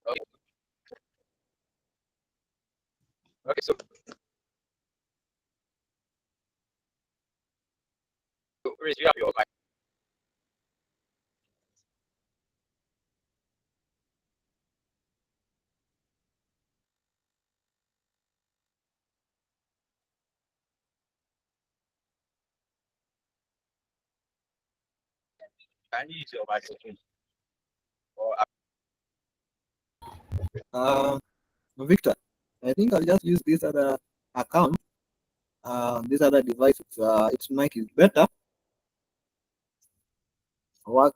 Okay. Okay, so Praise, you have your mic. Can you use your microphone? Or Victor, I think I'll just use this other account, this other device. Its mic is better.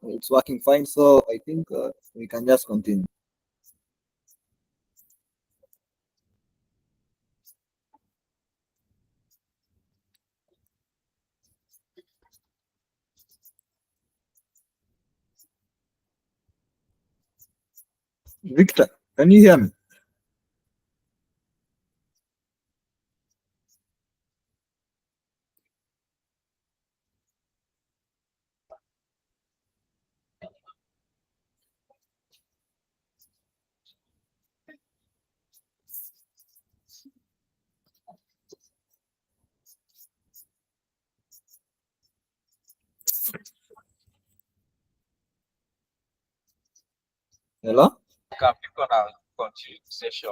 It's working fine, so I think we can just continue. Victor, can you hear me? Hello? you can pick on and continue the session.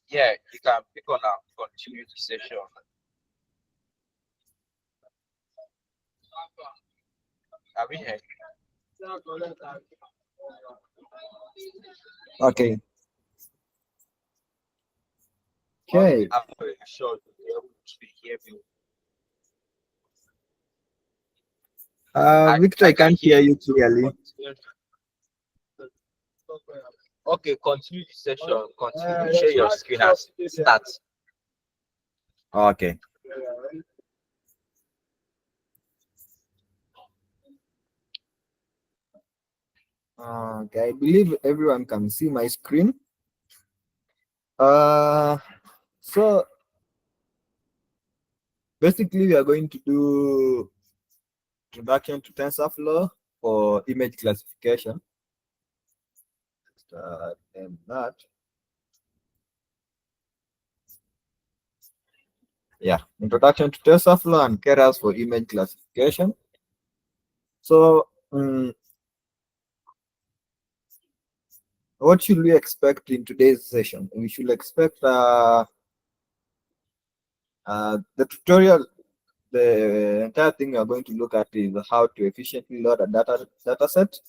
Yeah, you can pick on and continue the session. Have you heard? Okay. Okay. I'm pretty sure you'll be able to hear me. Victor, I can't hear you clearly. Okay, continue the session. Continue. Share your screen as it starts. Okay. Okay, I believe everyone can see my screen. So basically we are going to do introduction to TensorFlow for image classification. And that. Yeah, introduction to TensorFlow and Keras for image classification. So what should we expect in today's session? We should expect the tutorial. The entire thing we are going to look at is how to efficiently load a data set,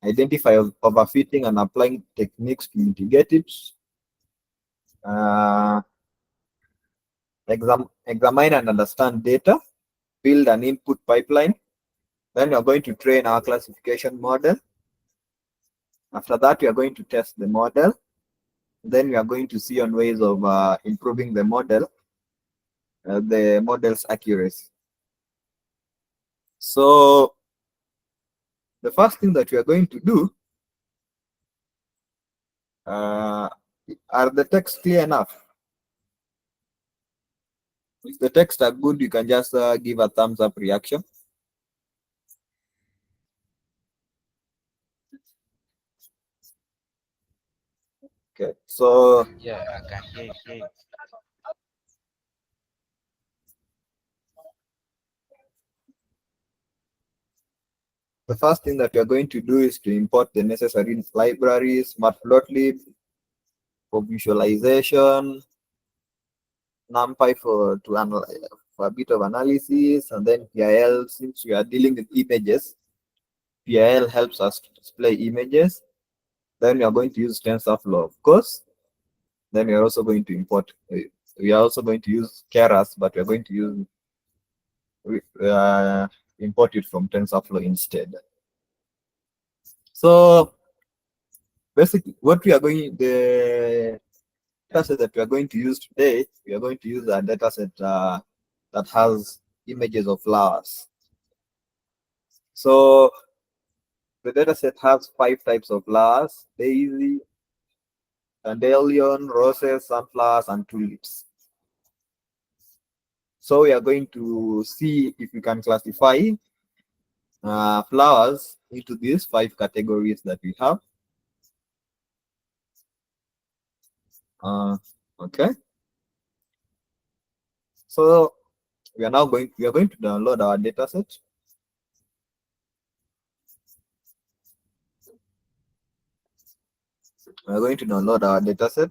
identify overfitting and applying techniques to mitigate it, examine and understand data, build an input pipeline. Then we are going to train our classification model. After that, we are going to test the model. Then we are going to see on ways of improving the model's accuracy. So the first thing that we are going to do, are the text clear enough? If the text are good, you can just give a thumbs up reaction. Okay, so yeah, I can hear you. The first thing that we are going to do is to import the necessary libraries, matplotlib for visualization, NumPy for a bit of analysis, and then PIL. Since we are dealing with images, PIL helps us to display images. Then we are going to use TensorFlow, of course. Then we are also going to import. We are also going to use Keras, but we are going to use import it from TensorFlow instead. So basically, what we are going the dataset that we are going to use today, we are going to use a dataset that has images of flowers. So the dataset has 5 types of flowers: daisy, dandelion, roses, sunflowers, and tulips. So we are going to see if we can classify flowers into these 5 categories that we have. Okay. So we are going to download our data set. We are going to download our data set.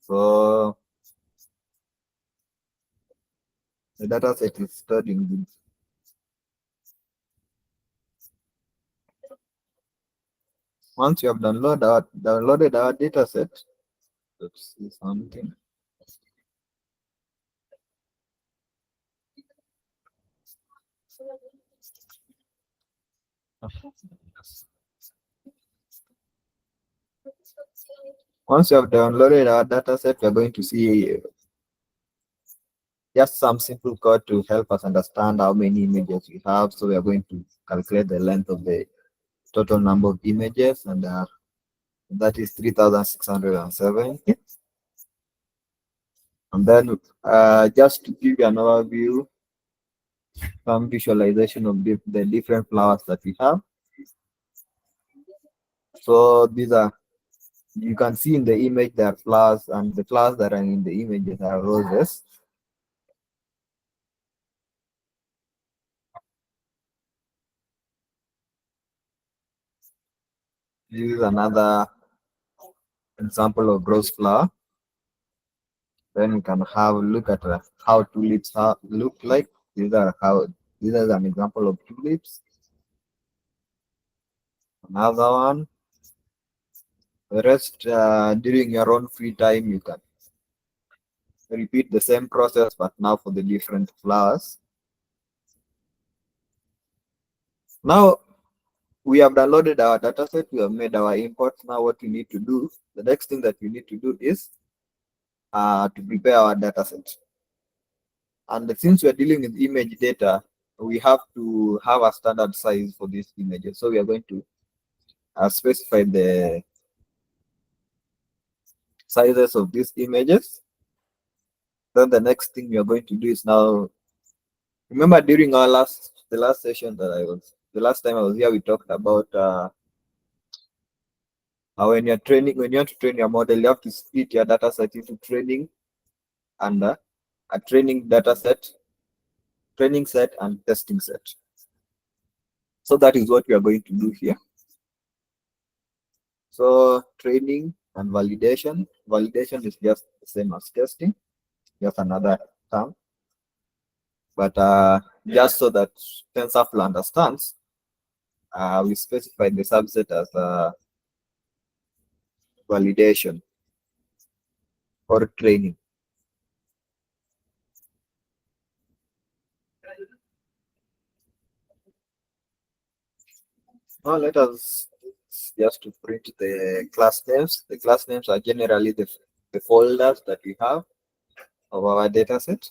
So the data set is stored in the once you have downloaded our data set, let's see something. Once you have downloaded our data set, we're going to see just some simple code to help us understand how many images we have. So we are going to calculate the length of the total number of images, and that is 3,670. And then just to give you an overview, some visualization of the different flowers that we have. So these are, you can see in the image there are flowers, and the flowers that are in the images are roses. This is another example of rose flower. Then we can have a look at how tulips look like. These are an example of tulips. Another one. The rest, during your own free time, you can repeat the same process, but now for the different flowers. Now we have downloaded our dataset, we have made our imports. Now what we need to do, the next thing that we need to do is to prepare our dataset. And since we're dealing with image data, we have to have a standard size for these images. So we are going to specify the sizes of these images. Then the next thing we are going to do is now, remember during the last session that the last time I was here, we talked about when you want to train your model, you have to split your data set into training and a training data set, training set, and testing set. So that is what we are going to do here. So training and validation. Validation is just the same as testing, just another term. But just so that TensorFlow understands, we specify the subset as validation or training. Now let us just to print the class names. The class names are generally the folders that we have of our data set.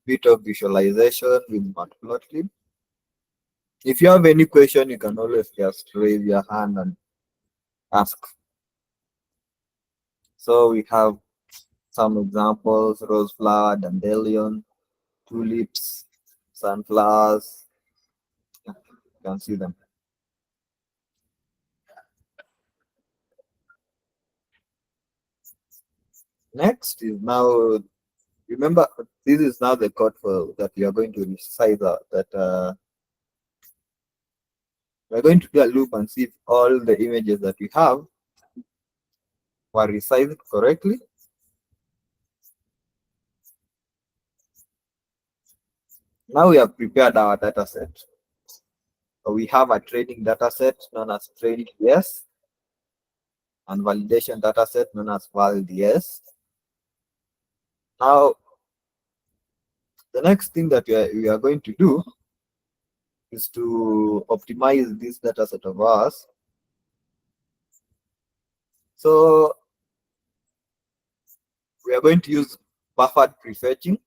Bit of visualization with matplotlib. If you have any question, you can always just raise your hand and ask. So we have some examples: rose flower, dandelion, tulips, sunflowers. You can see them. Next is now, remember, this is now the code for that we are going to resize that we're going to do a loop and see if all the images that we have were resized correctly. Now we have prepared our data set. So we have a training data set known as training yes, and validation data set known as valid yes. Now, the next thing that we are going to do is to optimize this data set of ours. So we are going to use buffered prefetching,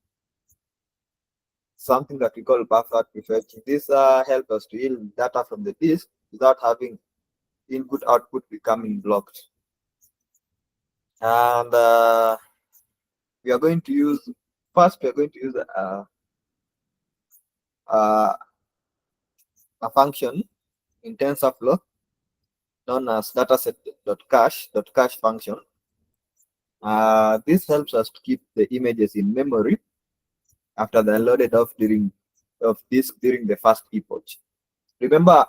something that we call buffered prefetching. This helps us to yield data from the disk without having input output becoming blocked. And we are going to use uh, a function in TensorFlow known as dataset.cache function. This helps us to keep the images in memory after they're loaded off of disk during the first epoch. Remember,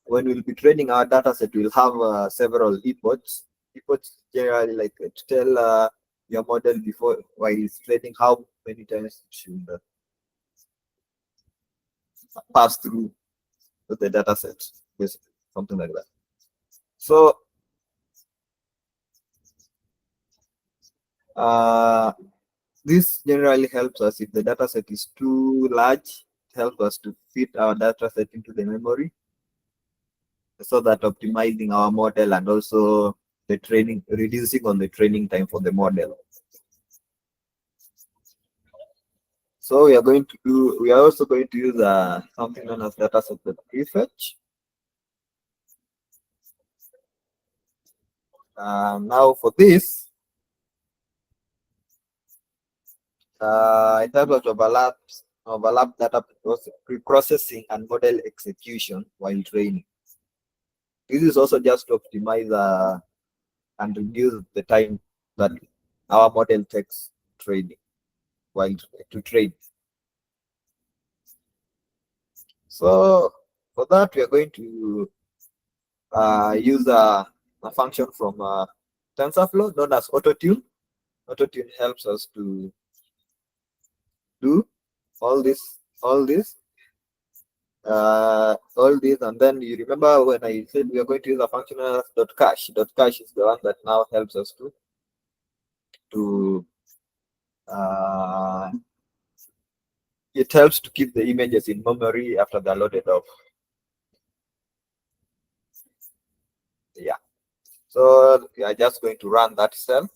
when we'll be training our dataset, we'll have several epochs. Epochs generally like to tell your model before while it's training how many times it should pass through the dataset, basically something like that. So this generally helps us if the dataset is too large. It helps us to fit our dataset into the memory, so that optimizing our model and also the training, reducing on the training time for the model. So we are also going to use something known as dataset.prefetch. Now for this, it helps us overlap data preprocessing and model execution while training. This is also just to optimize and reduce the time that our model takes training while to train. So for that, we are going to use a function from TensorFlow known as AutoTune. AutoTune helps us to do all this, and then you remember when I said we are going to use a function as .cache. .cache is the one that now helps us to it helps to keep the images in memory after they're loaded off. Yeah. So we are just going to run that cell.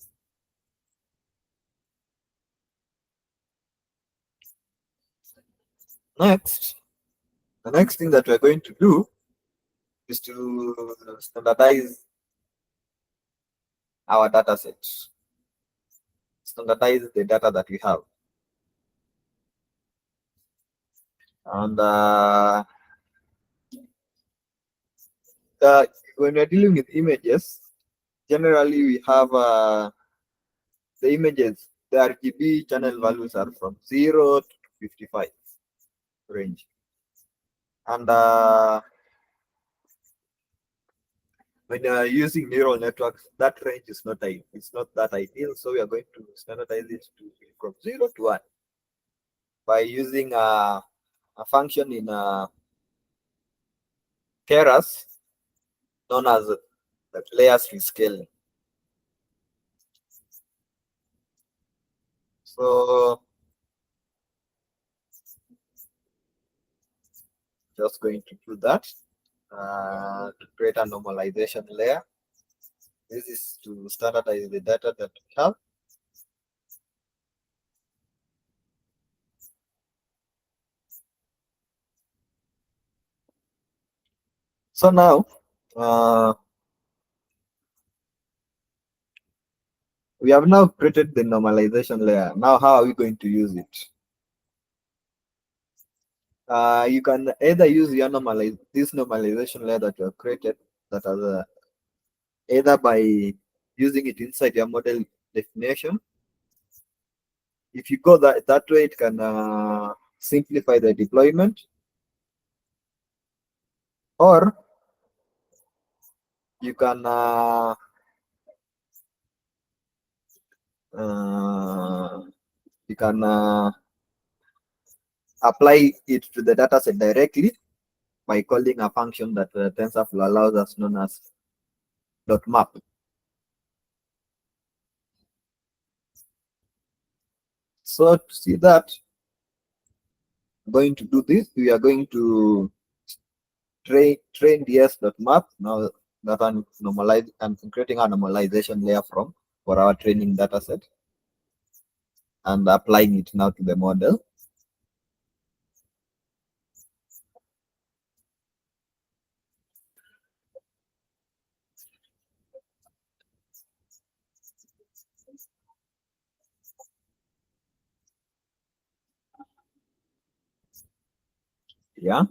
Next, the next thing that we're going to do is to standardize our data sets, standardize the data that we have. And when we're dealing with images, generally we have the images, the RGB channel values are from 0 to 55 range. And when you are using neural networks, that range is not that ideal. So we are going to standardize it to from 0 to 1 by using a function in Keras known as layers rescaling. So just going to do that to create a normalization layer. This is to standardize the data that we have. So now we have now created the normalization layer. Now how are we going to use it? You can either use your this normalization layer that you have created, that are either by using it inside your model definition. If you go that way, it can simplify the deployment, or you can apply it to the dataset directly by calling a function that TensorFlow allows us, known as .map. So to see that, I'm going to do this. We are going to train ds.map. Now that I'm creating a normalization layer for our training dataset and applying it now to the model. Yeah.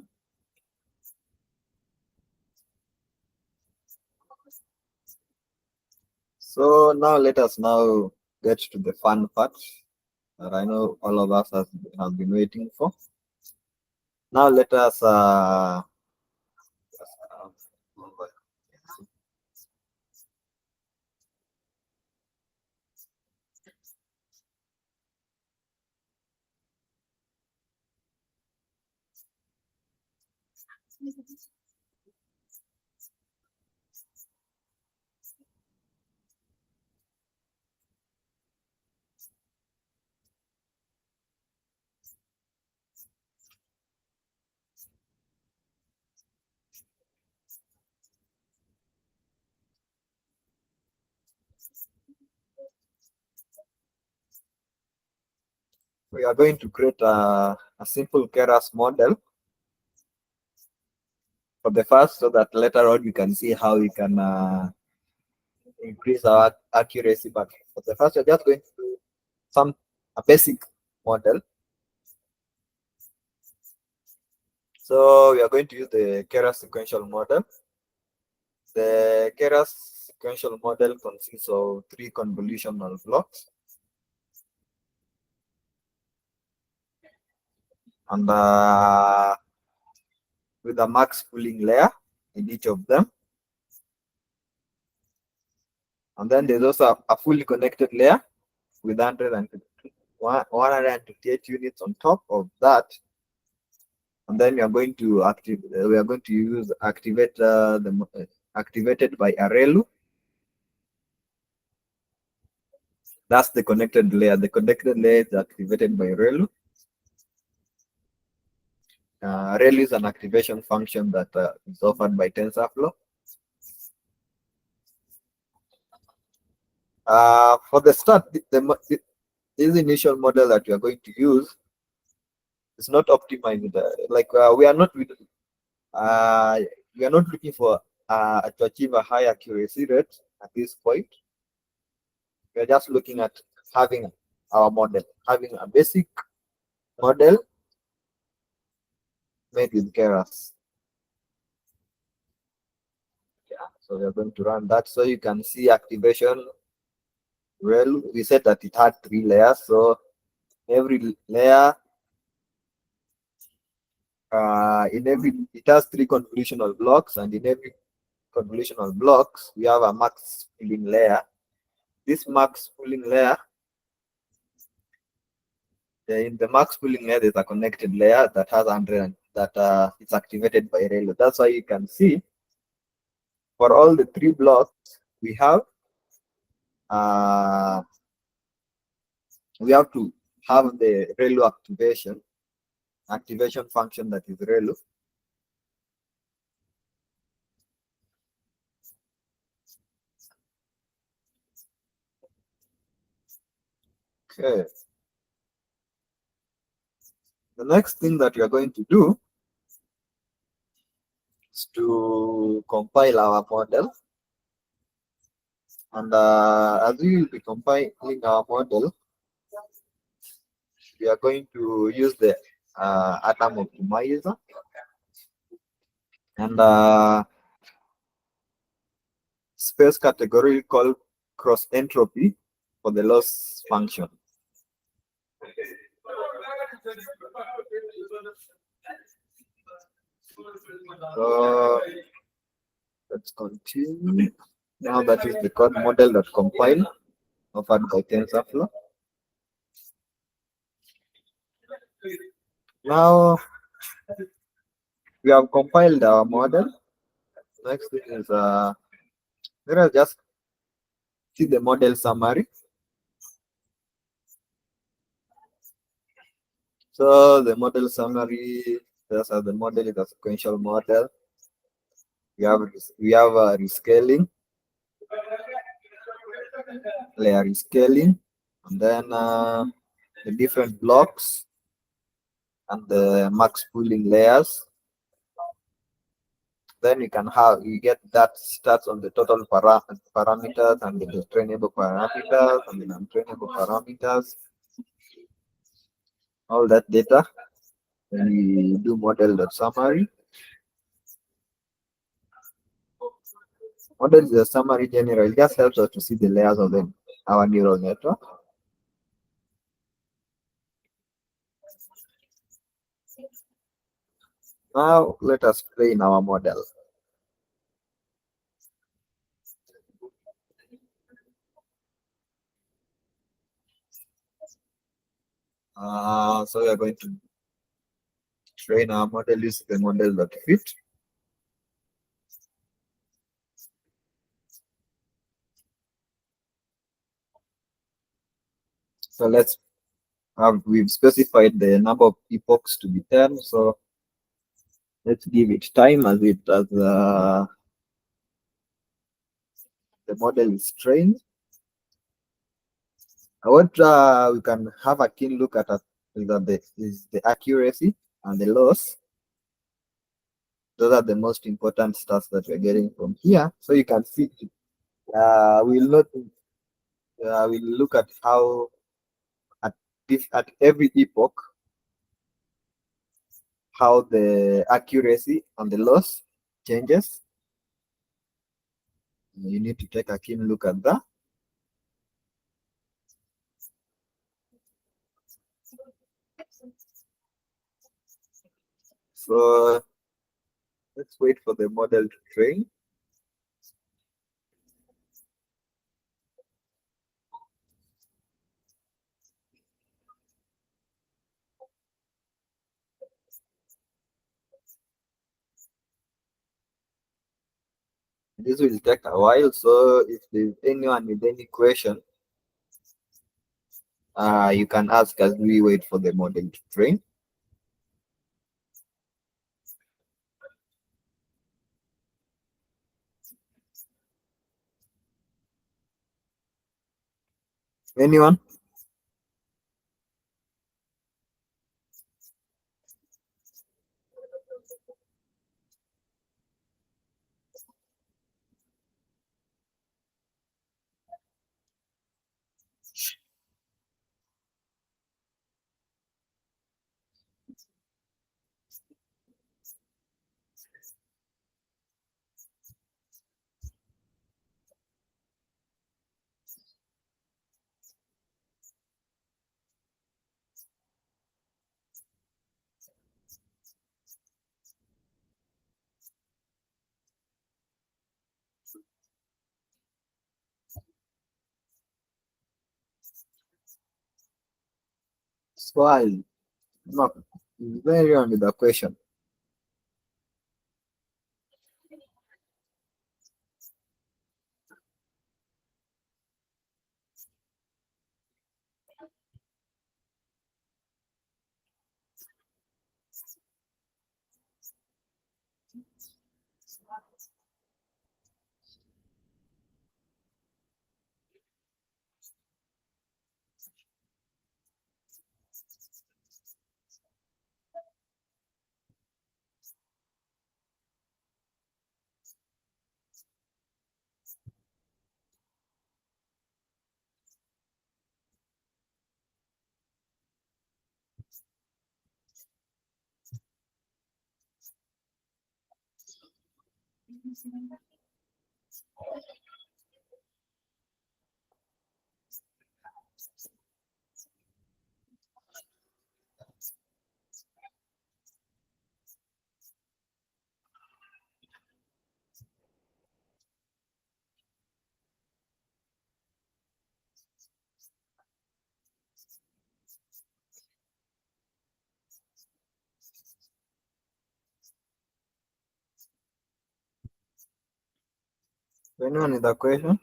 So now let us now get to the fun part that I know all of us have been waiting for. Now let us we are going to create a simple Keras model for the first, so that later on we can see how we can increase our accuracy. But for the first, we're just going to do a basic model. So we are going to use the Keras sequential model. The Keras sequential model consists of 3 convolutional blocks. And with a max pooling layer in each of them. And then there's also a fully connected layer with 128 units on top of that. And then we are going to use activated by Arelu. That's the connected layer. The connected layer is activated by Arelu. Arelu is an activation function that is offered by TensorFlow. For the start, this initial model that we are going to use is not optimized. We are not looking for to achieve a high accuracy rate at this point. We are just looking at having our model, having a basic model made with Keras. Yeah, so we are going to run that, so you can see activation. Well, we said that it had 3 layers, so every layer it has 3 convolutional blocks, and in every convolutional blocks we have a max pooling layer. This max pooling layer, in the max pooling layer, there's a connected layer that has 100 that is activated by Relu. That's why you can see for all the 3 blocks we have to have the Relu activation function, that is Relu. Okay. The next thing that we are going to do is to compile our model. And as we will be compiling our model, we are going to use the atom optimizer and space category called cross entropy for the loss function. So let's continue. Now that is the code model that compiled, offered by TensorFlow. Now we have compiled our model. Next thing is let us just see the model summary. So the model summary, the model is a sequential model. We have rescaling, layer rescaling, and then the different blocks and the max pooling layers. Then you get that starts on the total parameters and the trainable parameters and the non-trainable parameters. All that data Then we do model.summary. Model is a summary general. It just helps us to see the layers of our neural network. Now let us train our model. So we are going to train our model using the model.fit. So we've specified the number of epochs to be 10. So let's give it time as the model is trained. What we can have a keen look at is the accuracy and the loss. Those are the most important stats that we're getting from here. So you can see, we'll look at how at every epoch, how the accuracy and the loss changes. You need to take a keen look at that. So let's wait for the model to train. This will take a while, so if there's anyone with any question, you can ask as we wait for the model to train. Anyone? Swali. No, very on with the question. Anyone with the question?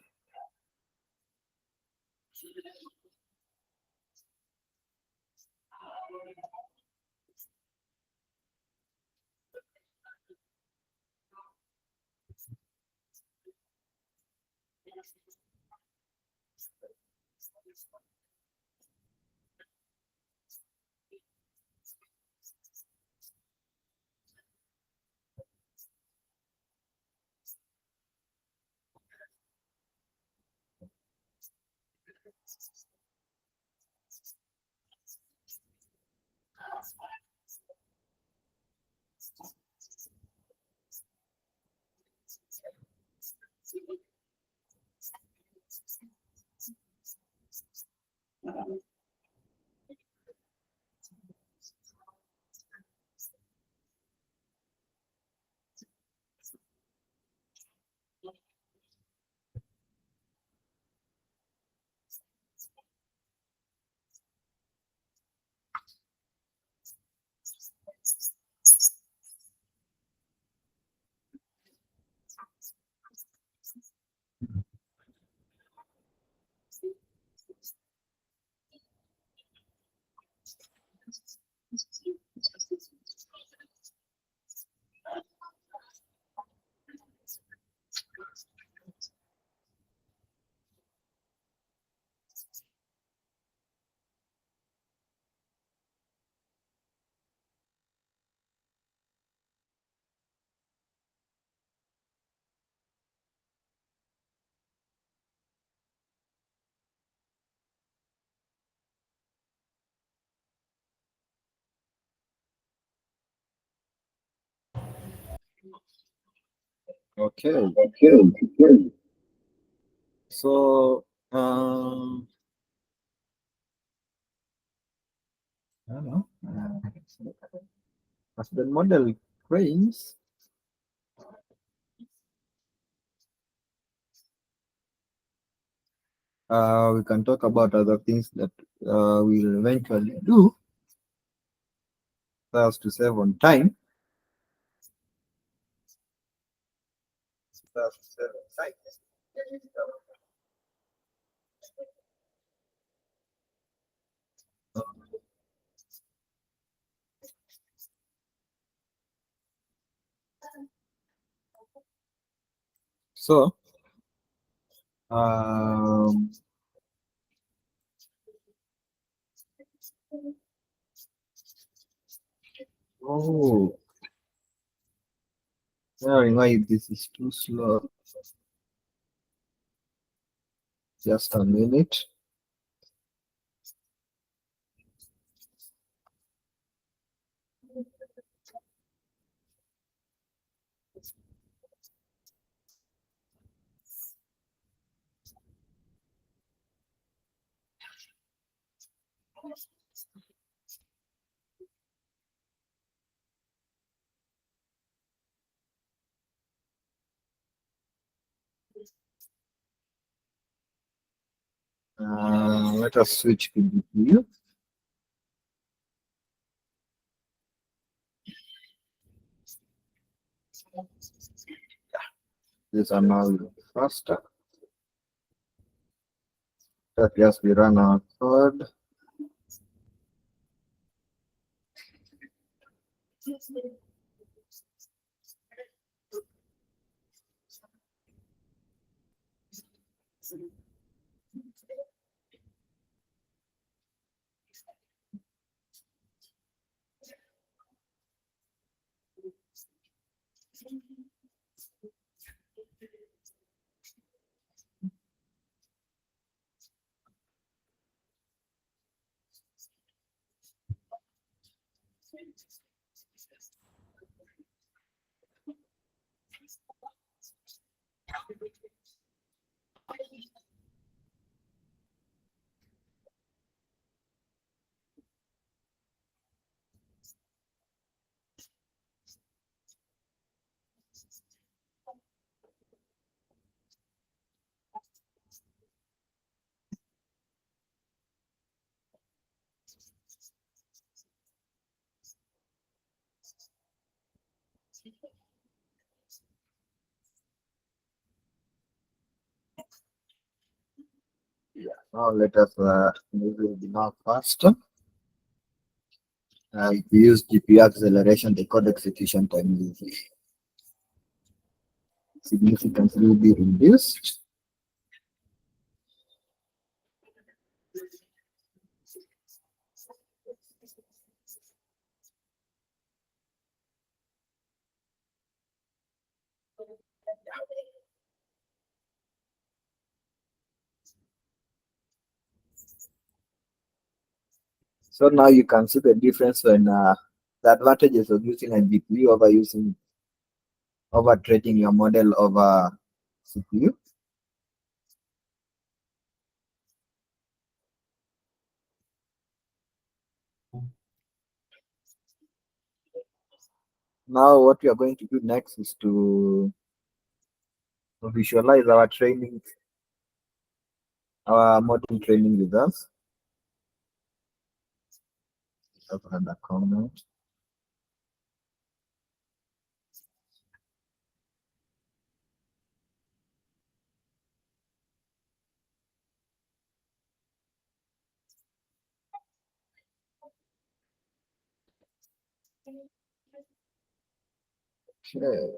Okay. So I don't know. As the model trains, we can talk about other things that we'll eventually do so as to save on time. So as to save on time. So, um, oh, wondering why this is too slow. Just a minute. Let us switch to GPU. These are now faster. That just we run our code. Now let us move it now faster. If we use GPU acceleration, the code execution time will be significantly be reduced. So now you can see the difference when the advantages of using a GPU over training your model over CPU. Now what we are going to do next is to visualize our model training results. Another comment. Okay.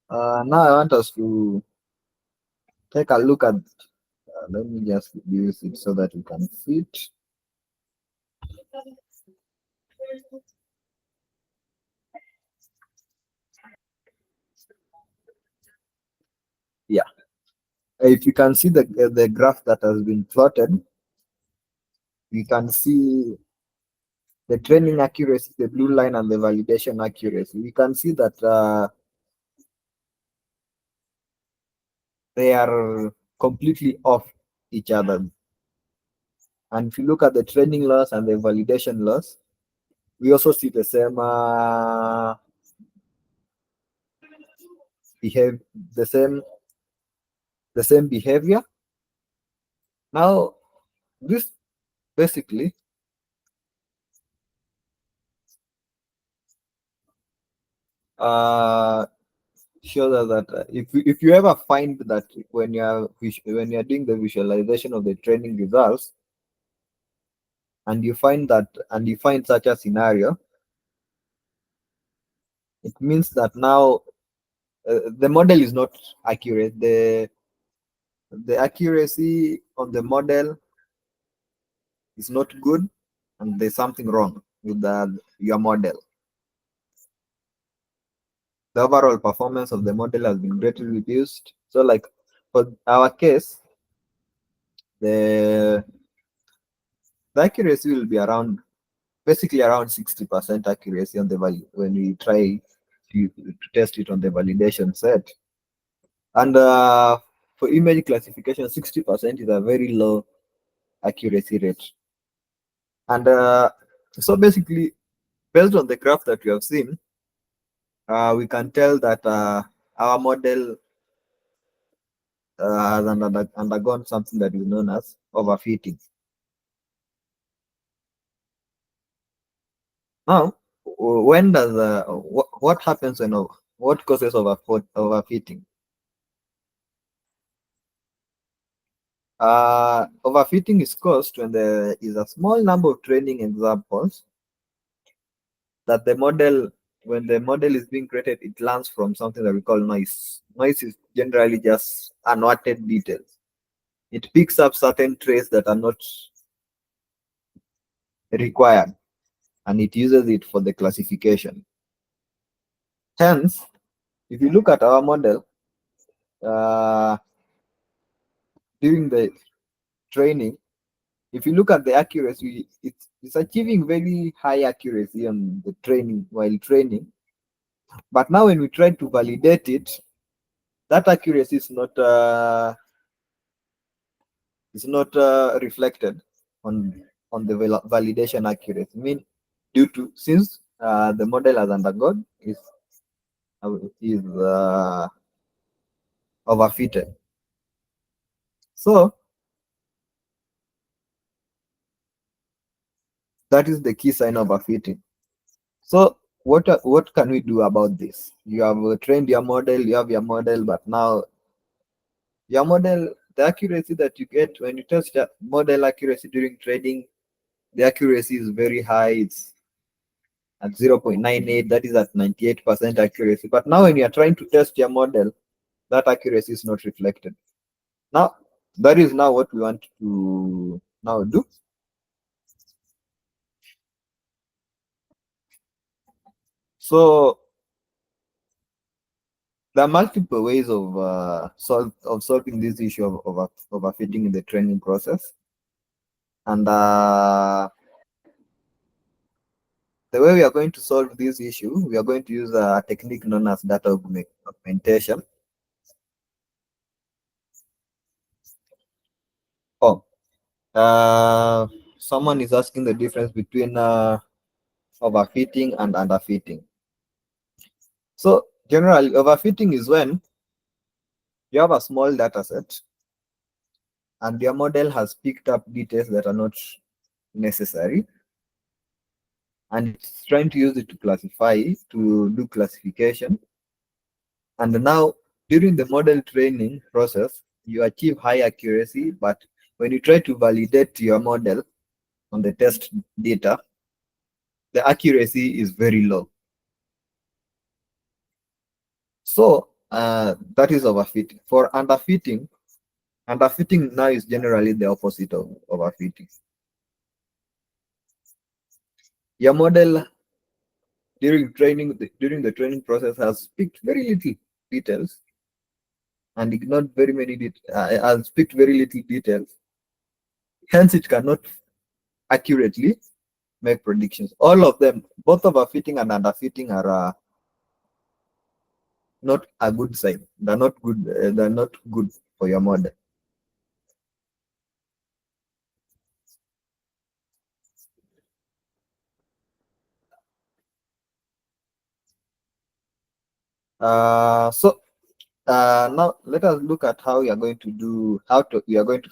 Now I want us to take a look at. Let me just use it so that you can see it. Yeah. If you can see the graph that has been plotted, you can see the training accuracy, the blue line, and the validation accuracy, we can see that they are completely off each other. And if you look at the training loss and the validation loss, we also see the same behave the same behavior. Now, this basically shows us that if you ever find that when you're doing the visualization of the training results, and you find such a scenario, it means that now the model is not accurate. The accuracy on the model is not good, and there's something wrong with your model. The overall performance of the model has been greatly reduced. So, like for our case, the accuracy will be basically around 60% accuracy on the value when we try to test it on the validation set. And for image classification, 60% is a very low accuracy rate. And so basically, based on the graph that we have seen, we can tell that our model has undergone something that is known as overfitting. Now, when does what happens when what causes overfitting? Overfitting is caused when there is a small number of training examples that when the model is being created, it learns from something that we call noise. Noise is generally just unwanted details. It picks up certain traits that are not required, and it uses it for the classification. Hence, if you look at our model, during the training, if you look at the accuracy, it's achieving very high accuracy on the training while training. But now when we try to validate it, that accuracy is not reflected on the validation accuracy. I mean, since the model has undergone is overfitted. So that is the key sign of overfitting. So what can we do about this? You have trained your model, you have your model, but now your model, the accuracy that you get when you test the model accuracy during training, the accuracy is very high. It's at 0.98, that is at 98% accuracy. But now when you are trying to test your model, that accuracy is not reflected. Now, that is now what we want to now do. So there are multiple ways of solving this issue of overfitting in the training process. And the way we are going to solve this issue, we are going to use a technique known as data augmentation. Someone is asking the difference between overfitting and underfitting. So generally, overfitting is when you have a small data set and your model has picked up details that are not necessary, and it's trying to use it to do classification. And now during the model training process, you achieve high accuracy, but when you try to validate your model on the test data, the accuracy is very low. So that is overfitting. For underfitting now is generally the opposite of overfitting. Your model during the training process has picked very little details and ignored very many has picked very little details. Hence, it cannot accurately make predictions. All of them, both overfitting and underfitting, are not a good sign. They're not good. They're not good for your model. Now let us look at how we are going to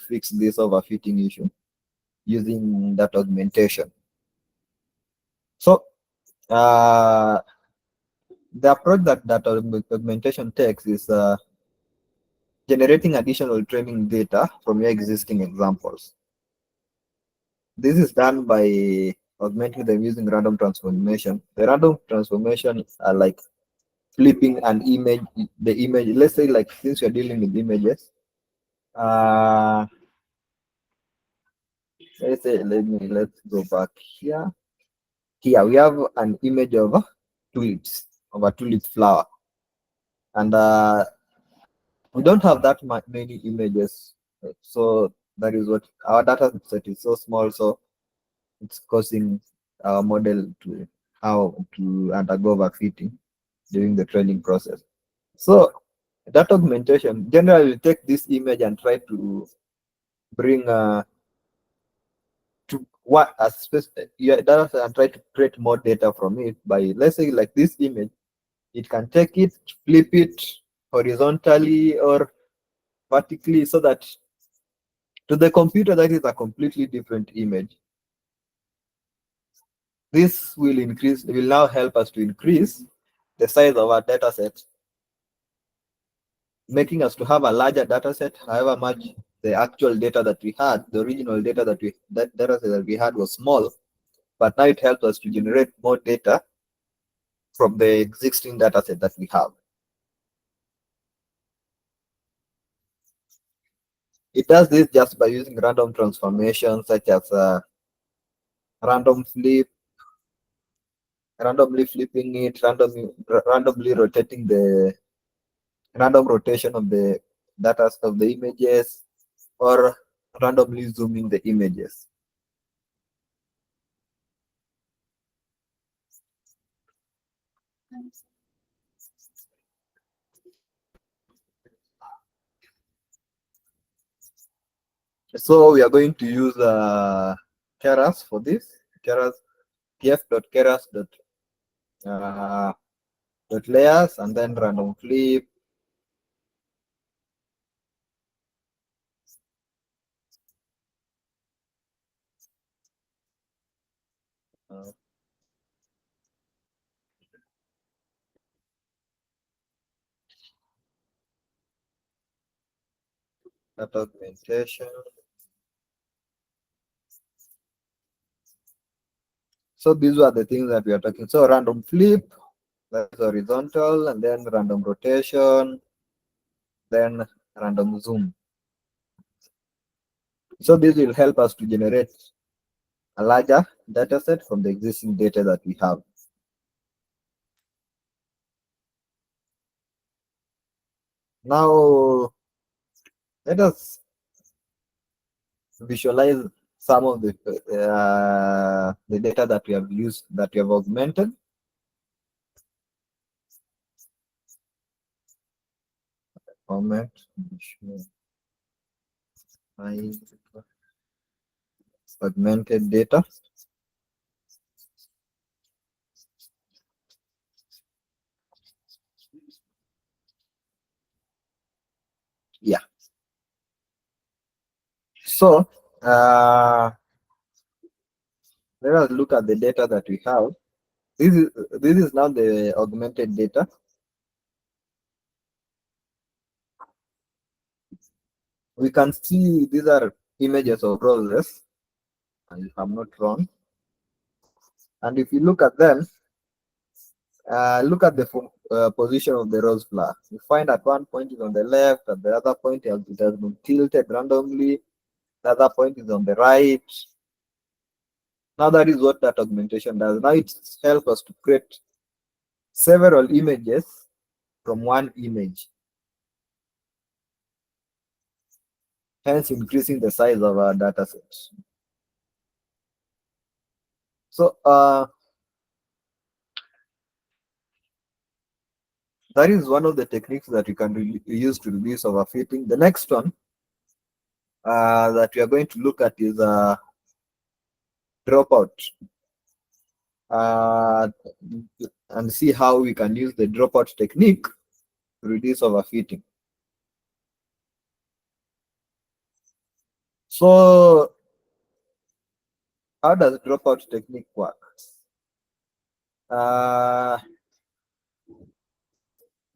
fix this overfitting issue using that augmentation. So the approach that augmentation takes is generating additional training data from your existing examples. This is done by augmenting them using random transformation. The random transformations are like flipping an image, the image. Let's say, like, since you're dealing with images, let's go back here. Here we have an image of tulips, of a tulip flower, and we don't have that many images, so that is what our data set is so small, so it's causing our model to undergo overfitting during the training process. So that augmentation generally will take this image and try to bring to what a specific data set and try to create more data from it by, let's say, like this image. It can take it, flip it horizontally or vertically, so that to the computer that is a completely different image. This will now help us to increase the size of our data set, making us to have a larger data set. However much the actual data that we had, the original data that data set that we had was small, but now it helps us to generate more data from the existing data set that we have. It does this just by using random transformations such as random flip, randomly flipping it, randomly rotating the random rotation of the data of the images, or randomly zooming the images. So we are going to use Keras for this. Keras tf.keras dot layers, and then random flip. That augmentation. So these are the things that we are talking. So random flip, that's horizontal, and then random rotation, then random zoom. So this will help us to generate a larger data set from the existing data that we have. Now, let us visualize some of the data that we have used, that we have augmented. Augmented data. Yeah. So let us look at the data that we have. This is now the augmented data. We can see these are images of roses, and if I'm not wrong. And if you look at them, look at the position of the rose flower. You find at one point is on the left, at the other point it has been tilted randomly, the other point is on the right. Now that is what that augmentation does. Now it helps us to create several images from one image, hence increasing the size of our data set. So that is one of the techniques that you can use to reduce overfitting. The next one that we are going to look at is dropout, and see how we can use the dropout technique to reduce overfitting. So how does dropout technique work?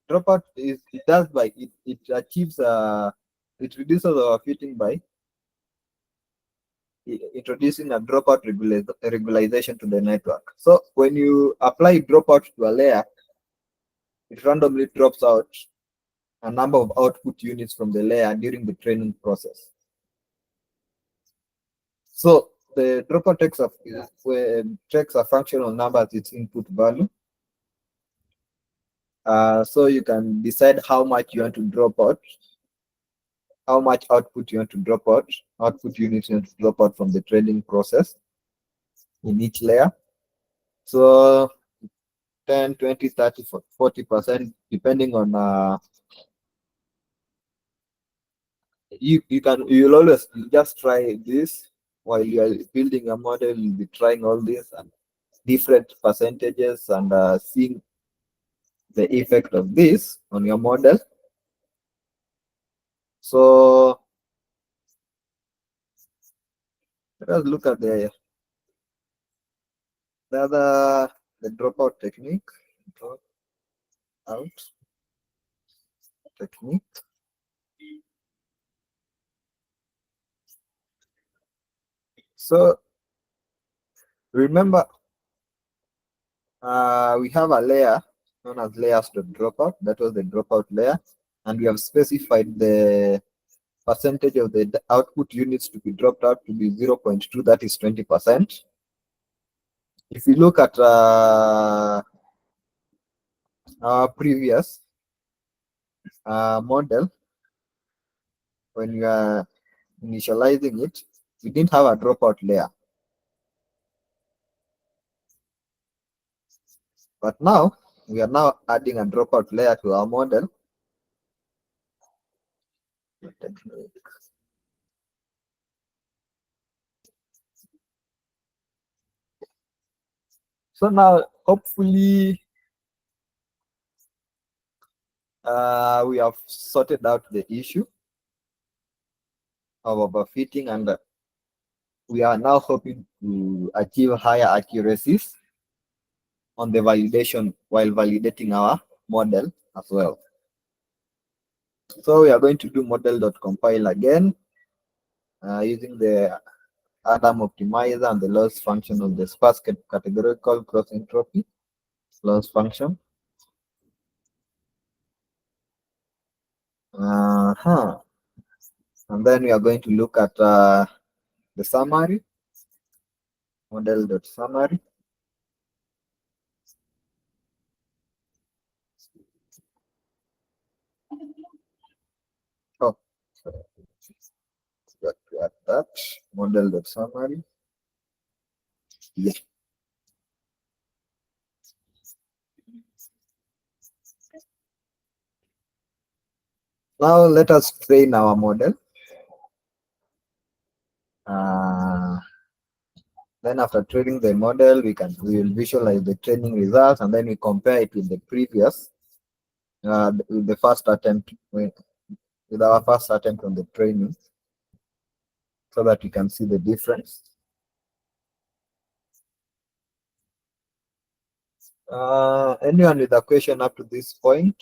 Dropout is it achieves it reduces overfitting by introducing a dropout regularization to the network. So when you apply dropout to a layer, it randomly drops out a number of output units from the layer during the training process. So the dropout takes a functional number as its input value. So you can decide how much you want to drop out, how much output you want to drop out, output units you want to drop out from the training process in each layer. So 10, 20, 30, 40%, depending on you'll always just try this while you are building a model. You'll be trying all this and different percentages and seeing the effect of this on your model. So let us look at the dropout technique. Dropout technique. So remember, we have a layer known as layers.dropout. That was the dropout layer, and we have specified the percentage of the output units to be dropped out to be 0.2. That is 20%. If you look at our previous model, when you are initializing it, we didn't have a dropout layer. But now, we are now adding a dropout layer to our model. So now, hopefully, we have sorted out the issue of overfitting, and we are now hoping to achieve higher accuracies on the validation while validating our model as well. So we are going to do model.compile again using the Adam optimizer and the loss function of the sparse categorical cross entropy loss function. And then we are going to look at the summary, model.summary. Oh, sorry. Got to add that model.summary. Yeah. Now let us train our model. Then after training the model, we will visualize the training results, and then we compare it with the previous, with the first attempt, with our first attempt on the training, so that we can see the difference. Anyone with a question up to this point?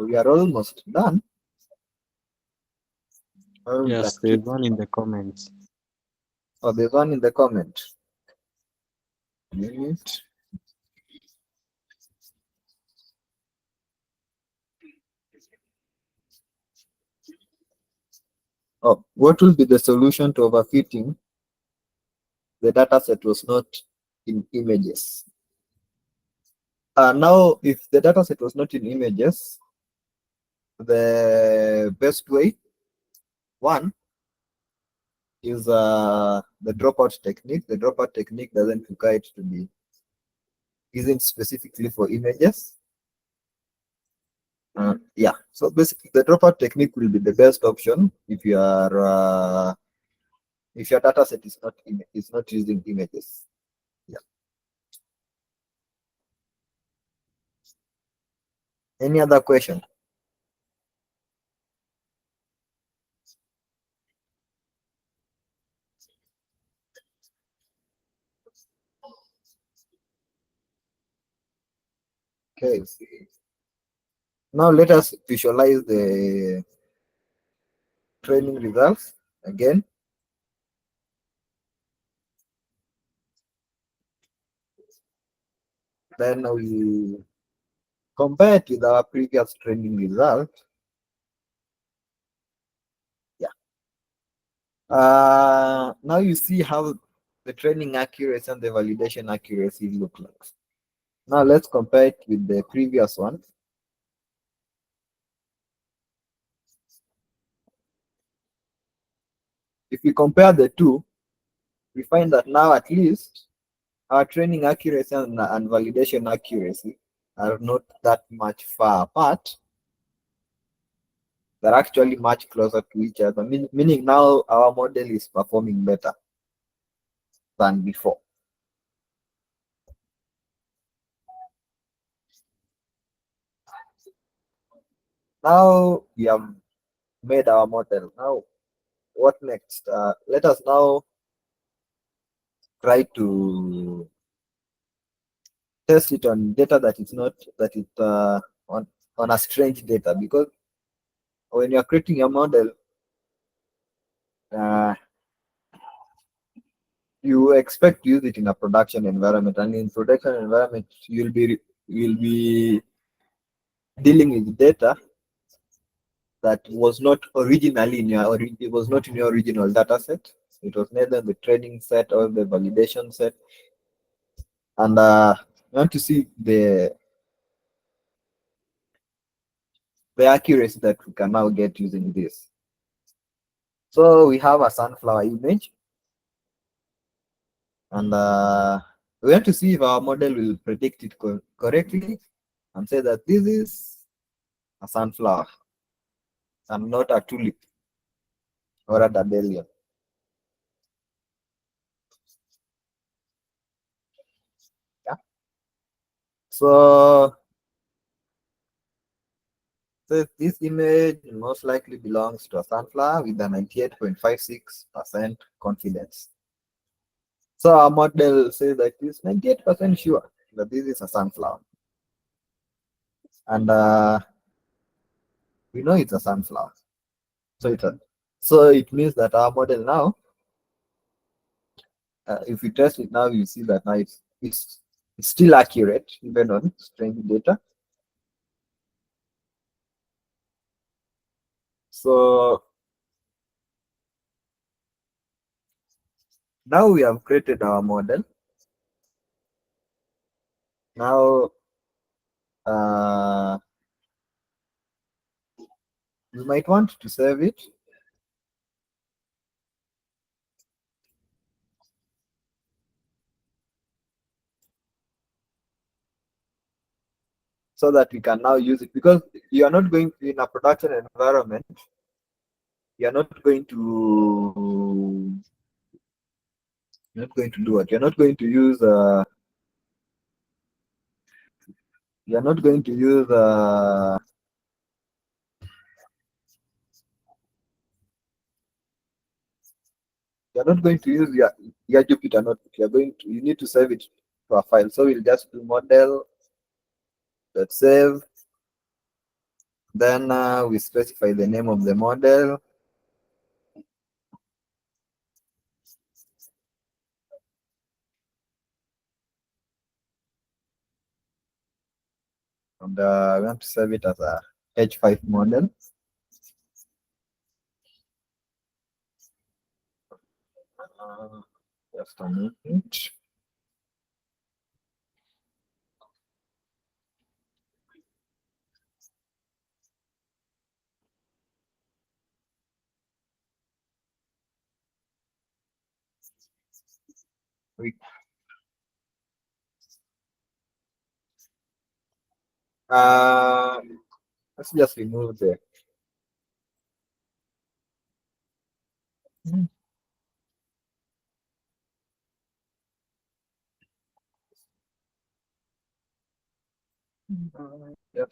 We are almost done. Yes, there's one in the comments. Oh, there's one in the comment. Minute. Oh, what will be the solution to overfitting? The data set was not in images. Now, if the data set was not in images, the best way, one, is the dropout technique. The dropout technique doesn't require it to be, isn't specifically for images. Yeah, so basically the dropout technique will be the best option if you are if your data set is not using images. Yeah. Any other question? Okay. Now let us visualize the training results again. Then we compare it with our previous training result. Yeah. Now you see how the training accuracy and the validation accuracy look like. Now let's compare it with the previous one. If we compare the two, we find that now at least our training accuracy and validation accuracy are not that much far apart. They're actually much closer to each other, meaning now our model is performing better than before. Now we have made our model. Now, what next? Let us now try to test it on data that is not on a strange data, because when you're creating a model, you expect to use it in a production environment, and in production environment you'll be dealing with data that was not originally in your it was not in your original data set. It was neither the training set or the validation set, and you want to see the accuracy that we can now get using this. So we have a sunflower image, and we want to see if our model will predict it correctly and say that this is a sunflower and not a tulip or a dandelion. Yeah. So this image most likely belongs to a sunflower with a 98.56% confidence. So our model says that it's 98% sure that this is a sunflower. And we know it's a sunflower. So it means that our model now, if we test it now, you see that now it's still accurate even on strange data. So now we have created our model. Now you might want to save it. So that we can now use it, because you are not going in a production environment, you're not going to do what? You're not going to use you're not going to use you're not going to use your Jupyter notebook. You need to save it to a file. So we'll just do model.save. Then we specify the name of the model. And we want to save it as a H5 model. Just a minute. We let's just remove the yes.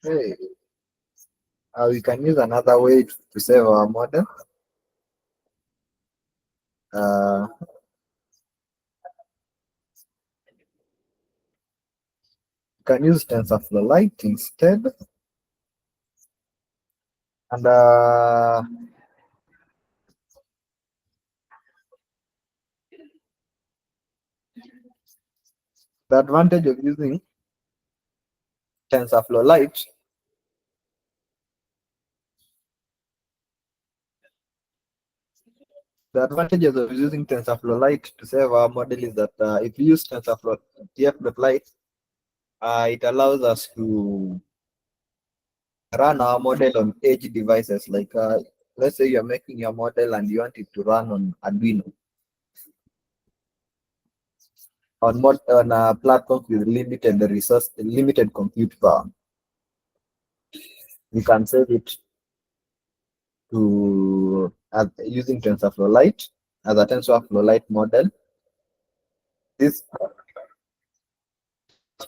Hey, we can use another way to save our model. You can use TensorFlow Lite instead, and the advantage of using TensorFlow Lite the advantages of using TensorFlow Lite to save our model is that if you use TensorFlow TF.Lite, it allows us to run our model on edge devices. Like let's say you're making your model and you want it to run on Arduino, on platforms with limited compute power. You can save it to using TensorFlow Lite as a TensorFlow Lite model. This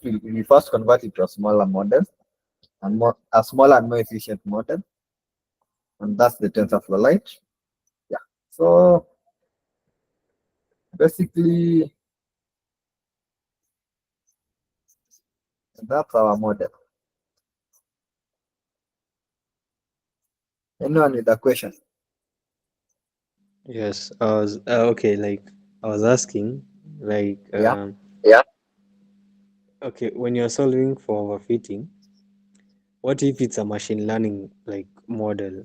we first convert it to a smaller model and a smaller and more efficient model, and that's the TensorFlow Lite. Yeah. So basically, that's our model. Anyone with a question? Yes, I was okay. Like I was asking, like Yeah. okay, when you're solving for overfitting, what if it's a machine learning like model?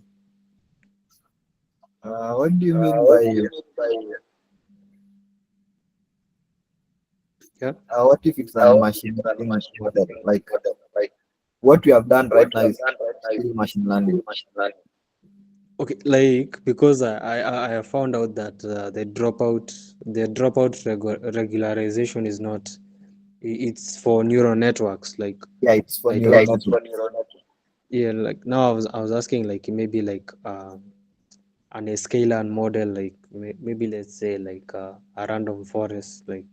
What do you mean by Yeah. what if it's a machine learning model? Like what we have done right now is still machine learning. Okay, like because I have found out that the dropout regularization is not. It's for neural networks. Like Yeah, it's for I neural don't. network. Yeah, like now I was asking like maybe like an scalar model, like maybe let's say like a random forest, like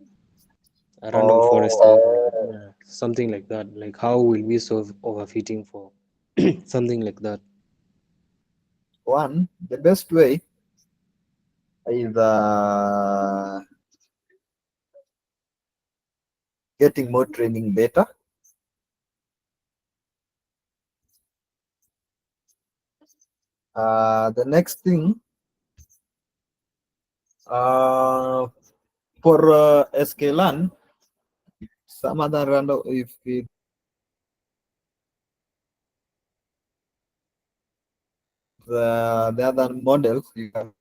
a random forest model, yeah, something like that. Like how will we solve overfitting for something like that? The best way is getting more training data. The next thing for sklearn, some other random if the other models you can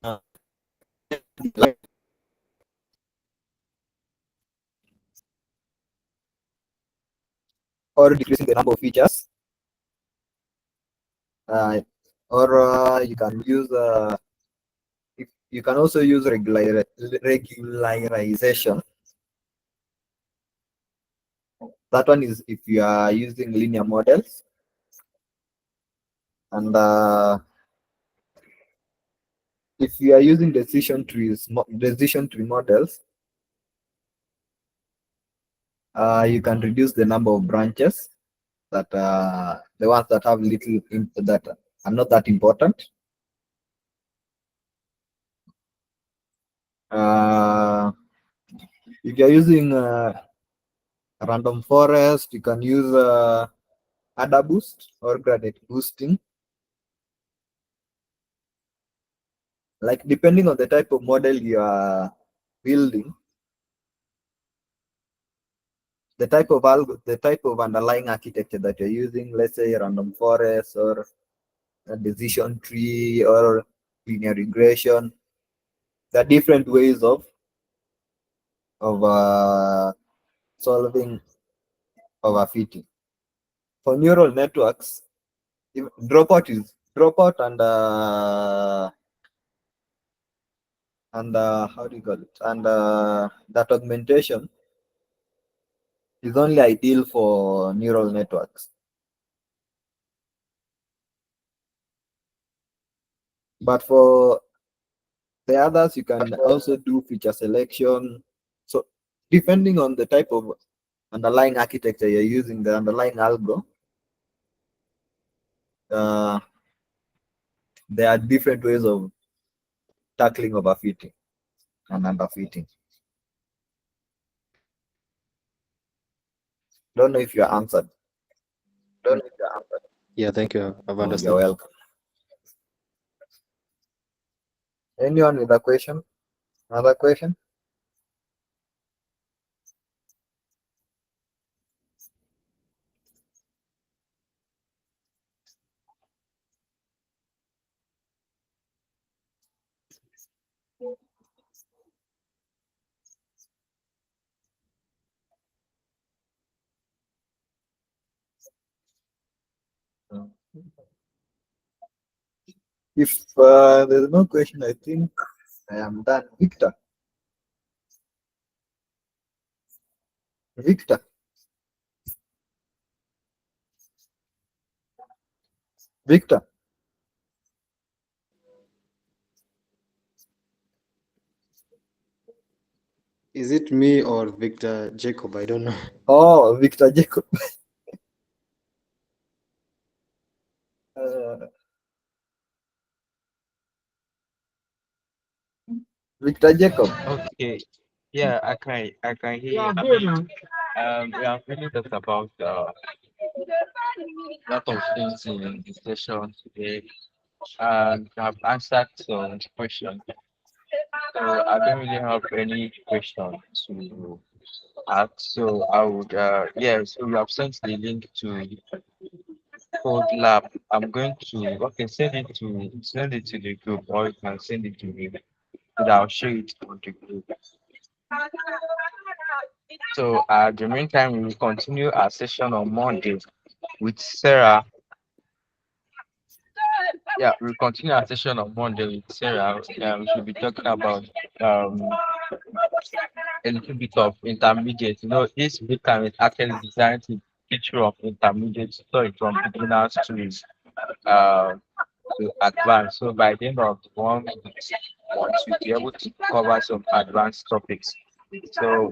or decreasing the number of features, or you can use you can also use regularization. That one is if you are using linear models, and if you are using decision tree models, you can reduce the number of branches that the ones that have little that are not that important. If you're using random forest, you can use adder boost or gradient boosting. Like depending on the type of model you are building, the type of underlying architecture that you're using, let's say random forest or a decision tree or linear regression, there are different ways of solving overfitting. For neural networks, dropout and how do you call it? And that augmentation is only ideal for neural networks. But for the others, you can also do feature selection. So depending on the type of underlying architecture you're using, the underlying algo, there are different ways of tackling overfitting and underfitting. Don't know if you're answered. Yeah, thank you. I've You're understood. welcome. Anyone with a question? Another question? If there's no question, I think I am done. Victor. Victor. Victor. Is it me or Victor Jacob? I don't know. Oh, Victor Jacob. uh, Victor Jacob. Okay. Yeah, I can hear you. We have really talked about a lot of things in the session today, and have answered some questions. So I don't really have any question to ask. So I would, yeah. So you have sent the link to Code Lab. I'm going to send it to the group, or you can send it to me, and I'll share it on the group. So at the meantime, we will continue our session on Monday with Sarah. Yeah, we'll continue our session on Monday with Sarah. She'll be talking about um a little bit of intermediate. You know, this bootcamp is actually designed to teach you of intermediate, so from beginners uh to advanced. So by the end of the 1 week, want to be able to cover some advanced topics. So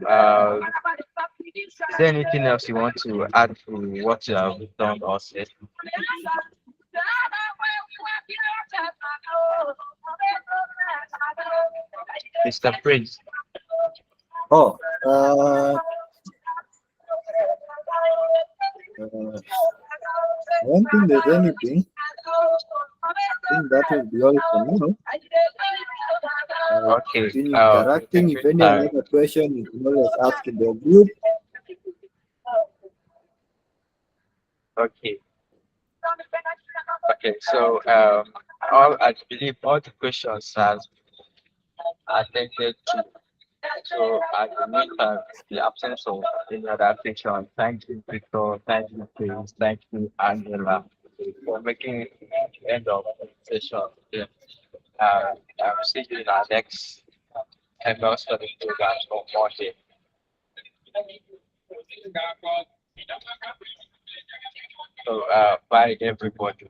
is there anything else you want to add to what you have done or said? Mr. Prince. Oh, I don't think there's anything. I think that will be all for now. Okay. Continue interacting. If any other question, you can always ask in the group. Okay. Okay. So I believe all the questions has attended to. So I admit that the absence of any other question. Thank you, Victor. Thank you, Prince. Thank you, Angela, for making it to the end of the session. Yeah. I'll see you in our next ML study program on Monday. So bye everybody.